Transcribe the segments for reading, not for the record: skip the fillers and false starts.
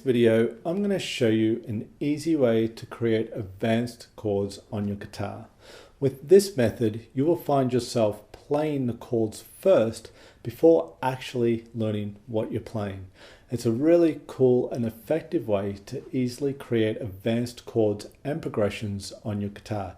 video, I'm going to show you an easy way to create advanced chords on your guitar. With this method, you will find yourself playing the chords first before actually learning what you're playing. It's a really cool and effective way to easily create advanced chords and progressions on your guitar,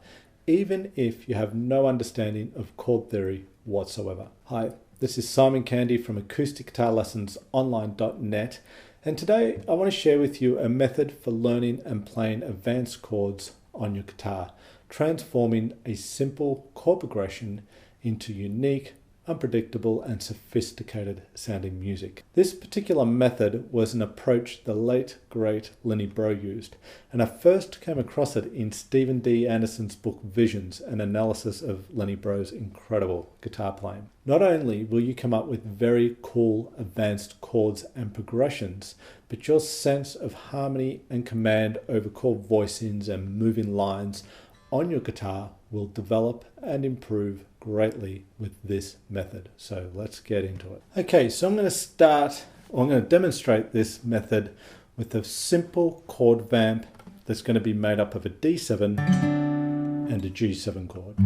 even if you have no understanding of chord theory whatsoever. Hi, this is Simon Candy from acousticguitarlessonsonline.net, and today I want to share with you a method for learning and playing advanced chords on your guitar, transforming a simple chord progression into unique, unpredictable and sophisticated sounding music. This particular method was an approach the late great Lenny Breau used, and I first came across it in Stephen D. Anderson's book Visions, an analysis of Lenny Breau's incredible guitar playing. Not only will you come up with very cool advanced chords and progressions, but your sense of harmony and command over chord voicings and moving lines on your guitar will develop and improve greatly with this method. So let's get into it. Okay, so I'm going to demonstrate this method with a simple chord vamp that's going to be made up of a D7 and a G7 chord.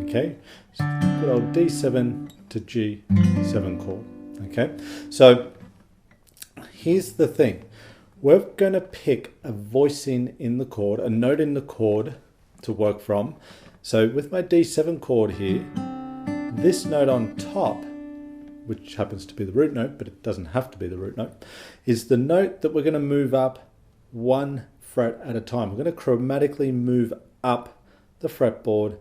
Okay, so good old D7 to G7 chord. Okay, so here's the thing. We're going to pick a voicing in the chord, a note in the chord to work from. So with my D7 chord here, this note on top, which happens to be the root note, but it doesn't have to be the root note, is the note that we're going to move up one fret at a time. We're going to chromatically move up the fretboard,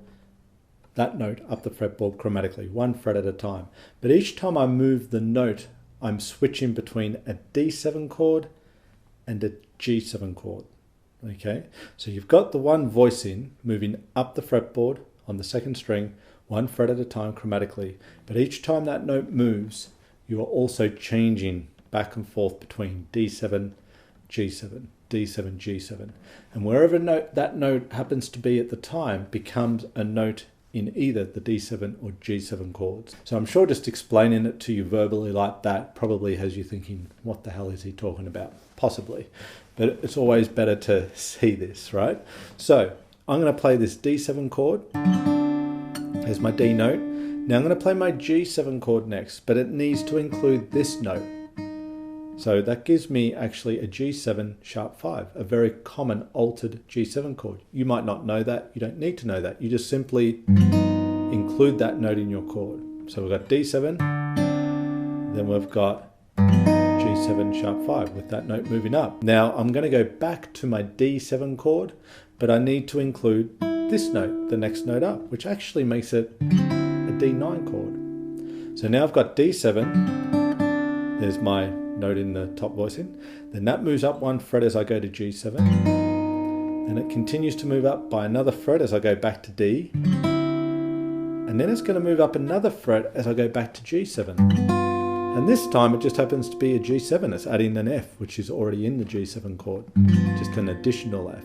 that note up the fretboard chromatically, one fret at a time. But each time I move the note, I'm switching between a D7 chord and a G7 chord. Okay, so you've got the one voicing moving up the fretboard on the second string, one fret at a time chromatically, but each time that note moves, you are also changing back and forth between D7, G7, D7, G7, and wherever that note happens to be at the time becomes a note in either the D7 or G7 chords. So I'm sure just explaining it to you verbally like that probably has you thinking, what the hell is he talking about? Possibly. But it's always better to see this, right? So I'm going to play this D7 chord as my D note. Now I'm going to play my G7 chord next, but it needs to include this note. So that gives me actually a G7 sharp 5, a very common altered G7 chord. You might not know that, you don't need to know that. You just simply include that note in your chord. So we've got D7, then we've got G7 sharp 5 with that note moving up. Now I'm going to go back to my D7 chord, but I need to include this note, the next note up, which actually makes it a D9 chord. So now I've got D7, there's my note in the top voicing, then that moves up one fret as I go to G7, and it continues to move up by another fret as I go back to D, and then it's going to move up another fret as I go back to G7. And this time it just happens to be a G7. It's adding an F, which is already in the G7 chord, just an additional F.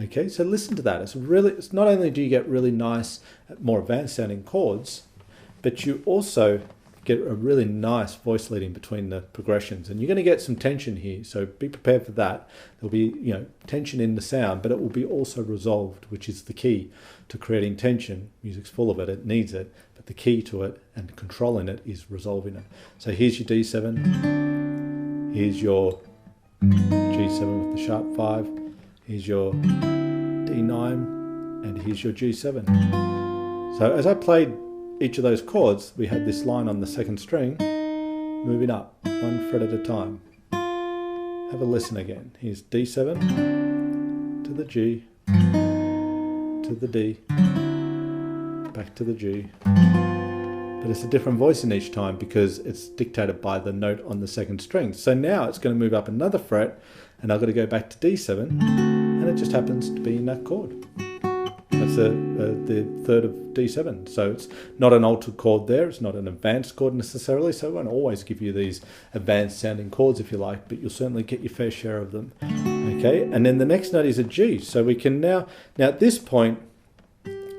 Okay, so listen to that. It's not only do you get really nice, more advanced sounding chords, but you also get a really nice voice leading between the progressions. And you're going to get some tension here, so be prepared for that. There'll be, tension in the sound, but it will be also resolved, which is the key to creating tension. Music's full of it, it needs it, but the key to it and controlling it is resolving it. So here's your D7, here's your G7 with the sharp 5, here's your D9, and here's your G7. So as I played each of those chords, we had this line on the second string moving up one fret at a time. Have a listen again. Here's D7 to the G, to the D, back to the G. But it's a different voice in each time because it's dictated by the note on the second string. So now it's going to move up another fret, and I've got to go back to D7, and it just happens to be in that chord. That's the third of D7. So it's not an altered chord there. It's not an advanced chord necessarily. So I won't always give you these advanced sounding chords if you like, but you'll certainly get your fair share of them. Okay, and then the next note is a G. So we can now at this point,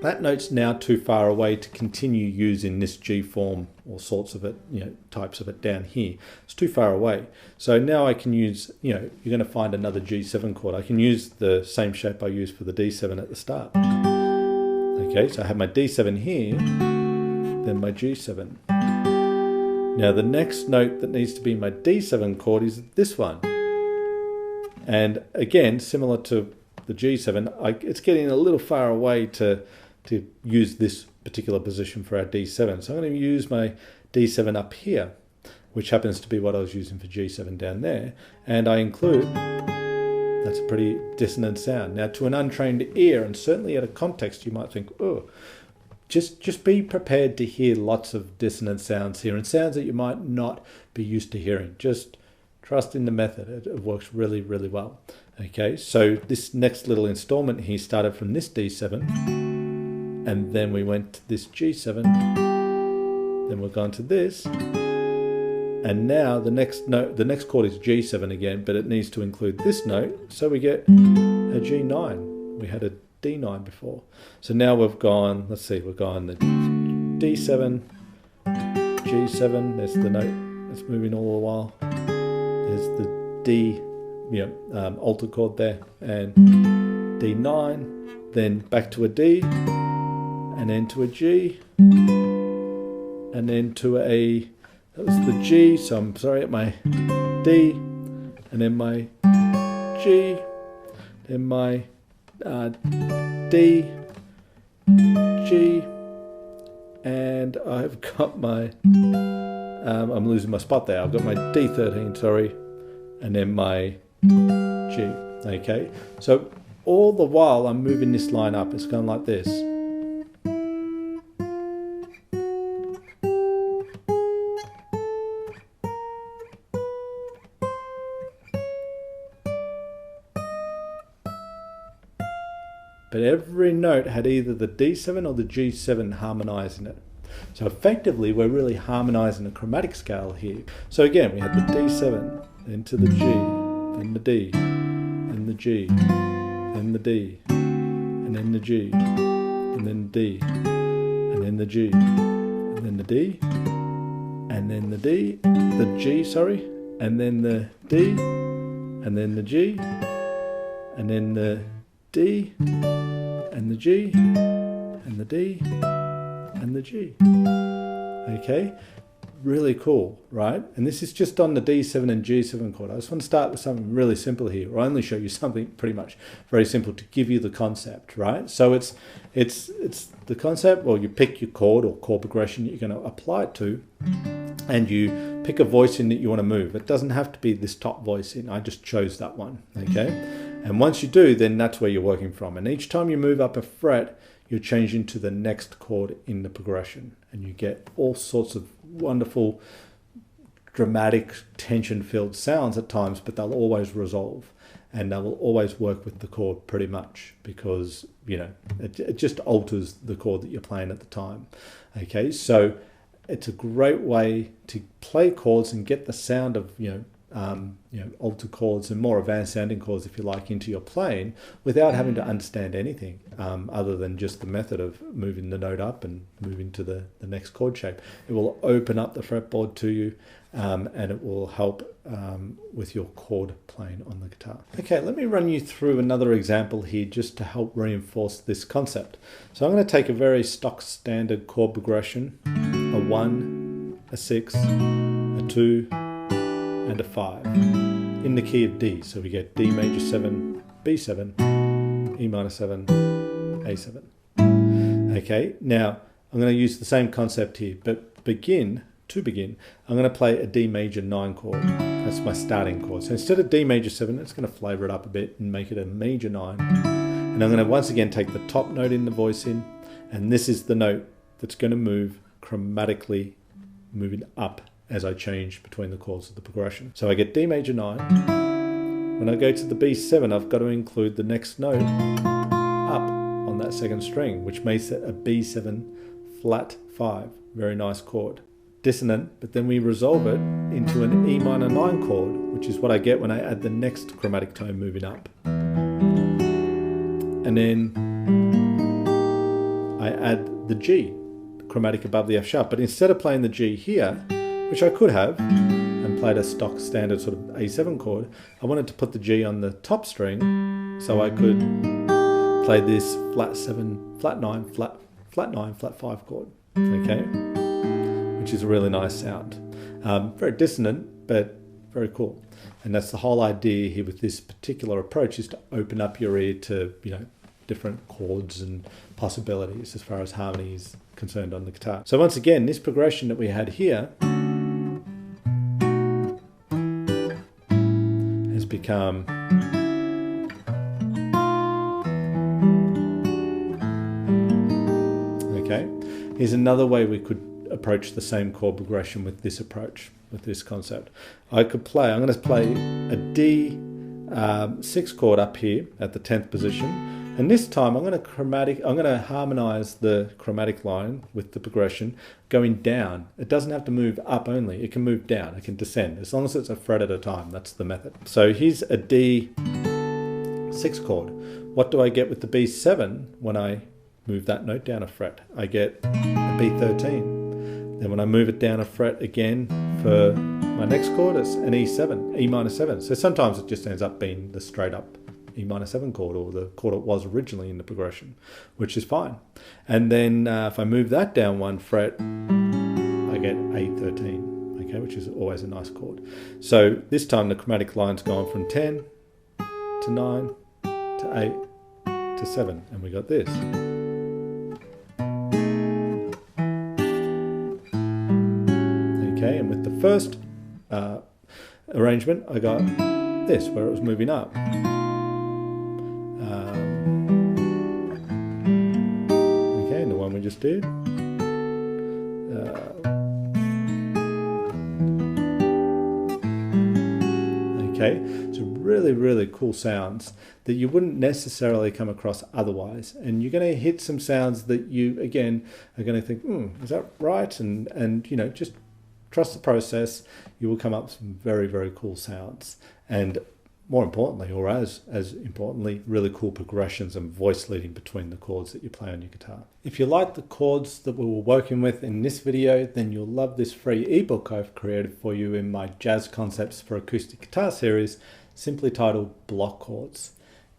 That note's now too far away to continue using this G form or sorts of it, types of it down here. It's too far away. So now I can use, you're going to find another G7 chord. I can use the same shape I used for the D7 at the start. Okay, so I have my D7 here, then my G7. Now the next note that needs to be my D7 chord is this one. And again, similar to the G7, it's getting a little far away to use this particular position for our D7. So I'm going to use my D7 up here, which happens to be what I was using for G7 down there. And I include, that's a pretty dissonant sound. Now to an untrained ear, and certainly at a context, you might think, oh, just be prepared to hear lots of dissonant sounds here and sounds that you might not be used to hearing. Just trust in the method. It works really, really well. Okay, so this next little installment here started from this D7. And then we went to this G7, then we're going to this, and now the next note, the next chord is G7 again, but it needs to include this note, so we get a G9. We had a D9 before. So now we've gone, let's see, we've gone the D7, G7, there's the note that's moving all the while, there's the D, alter chord there, and D9, then back to a D, and then to a G, and then to a, that was the G, so I'm sorry, at my D, and then my G, then my D, G, and I've got my, I'm losing my spot there, I've got my D13, sorry, and then my G, okay? So all the while I'm moving this line up, it's going like this. But every note had either the D7 or the G7 harmonising it. So effectively, we're really harmonising a chromatic scale here. So again, we had the D7, then to the G, then the D, then the G, then the D, and then the G, and then the D, and then the G, and then the D, and then the D, the G, sorry, and then the D, and then the G, and then the D, and the G, and the D, and the G. Okay, really cool, right? And this is just on the D7 and G7 chord. I just want to start with something really simple here, or only show you something pretty much very simple to give you the concept, right? So it's the concept, well, you pick your chord or chord progression you're going to apply it to, and you pick a voicing that you want to move. It doesn't have to be this top voicing. I just chose that one, okay? And once you do, then that's where you're working from. And each time you move up a fret, you're changing to the next chord in the progression. And you get all sorts of wonderful, dramatic, tension-filled sounds at times, but they'll always resolve. And they will always work with the chord pretty much because, it just alters the chord that you're playing at the time. Okay, so it's a great way to play chords and get the sound of, alter chords and more advanced sounding chords, if you like, into your playing without having to understand anything other than just the method of moving the note up and moving to the next chord shape. It will open up the fretboard to you and it will help with your chord playing on the guitar. Okay, let me run you through another example here just to help reinforce this concept. So I'm going to take a very stock standard chord progression, a 1, a 6, a 2, and a 5 in the key of D. So we get D major 7, B7, E minor 7, A7. Okay, now I'm going to use the same concept here, but to begin, I'm going to play a D major 9 chord. That's my starting chord. So instead of D major 7, it's going to flavour it up a bit and make it a major 9. And I'm going to once again take the top note in the voicing, and this is the note that's going to move chromatically, moving up as I change between the chords of the progression. So I get D major 9. When I go to the B7, I've got to include the next note up on that second string, which makes it a B7 flat 5. Very nice chord. Dissonant, but then we resolve it into an E minor 9 chord, which is what I get when I add the next chromatic tone moving up. And then I add the G, chromatic above the F sharp. But instead of playing the G here, which I could have, and played a stock standard sort of A7 chord, I wanted to put the G on the top string so I could play this flat 7, flat 9, flat 9, flat 5 chord, okay? Which is a really nice sound. Very dissonant, but very cool. And that's the whole idea here with this particular approach, is to open up your ear to, you know, different chords and possibilities as far as harmony is concerned on the guitar. So once again, this progression that we had here has become okay. Here's another way we could approach the same chord progression with this approach, with this concept. I'm going to play a D6 chord up here at the 10th position. And this time I'm going to harmonize the chromatic line with the progression going down. It doesn't have to move up only, it can move down, it can descend, as long as it's a fret at a time. That's the method. So here's a D6 chord. What do I get with the B7 when I move that note down a fret? I get a B13. Then when I move it down a fret again for my next chord, it's an E7, E minor 7. So sometimes it just ends up being the straight up E minor 7 chord, or the chord it was originally in the progression, which is fine. And then if I move that down one fret, I get A13, okay, which is always a nice chord. So this time the chromatic line's gone from 10 to 9 to 8 to 7, and we got this. Okay, and with the first arrangement, I got this, where it was moving up. Okay, and the one we just did. Okay, so really, really cool sounds that you wouldn't necessarily come across otherwise. And you're going to hit some sounds that you, again, are going to think, is that right? And you know, just trust the process. You will come up with some very, very cool sounds. And more importantly, or as importantly, really cool progressions and voice leading between the chords that you play on your guitar. If you like the chords that we were working with in this video, then you'll love this free ebook I've created for you in my Jazz Concepts for Acoustic Guitar series, simply titled Block Chords.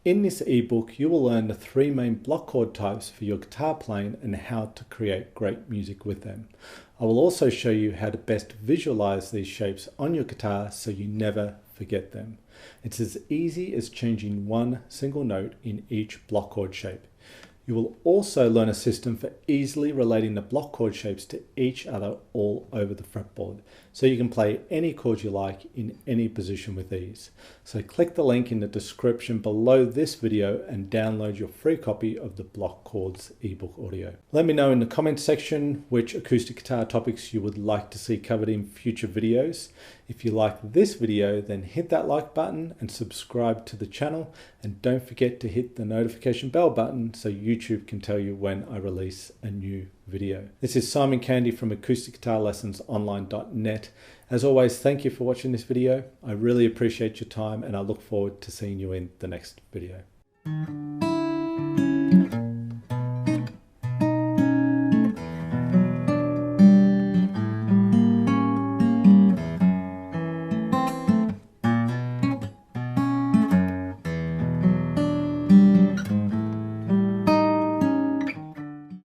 In this ebook, you will learn the 3 main block chord types for your guitar playing and how to create great music with them. I will also show you how to best visualize these shapes on your guitar so you never forget them. It's as easy as changing one single note in each block chord shape. You will also learn a system for easily relating the block chord shapes to each other all over the fretboard, so you can play any chord you like in any position with ease. So click the link in the description below this video and download your free copy of the Block Chords ebook audio. Let me know in the comments section which acoustic guitar topics you would like to see covered in future videos. If you like this video, then hit that like button and subscribe to the channel, and don't forget to hit the notification bell button so YouTube can tell you when I release a new video. This is Simon Candy from acousticguitarlessonsonline.net. As always, thank you for watching this video. I really appreciate your time, and I look forward to seeing you in the next video.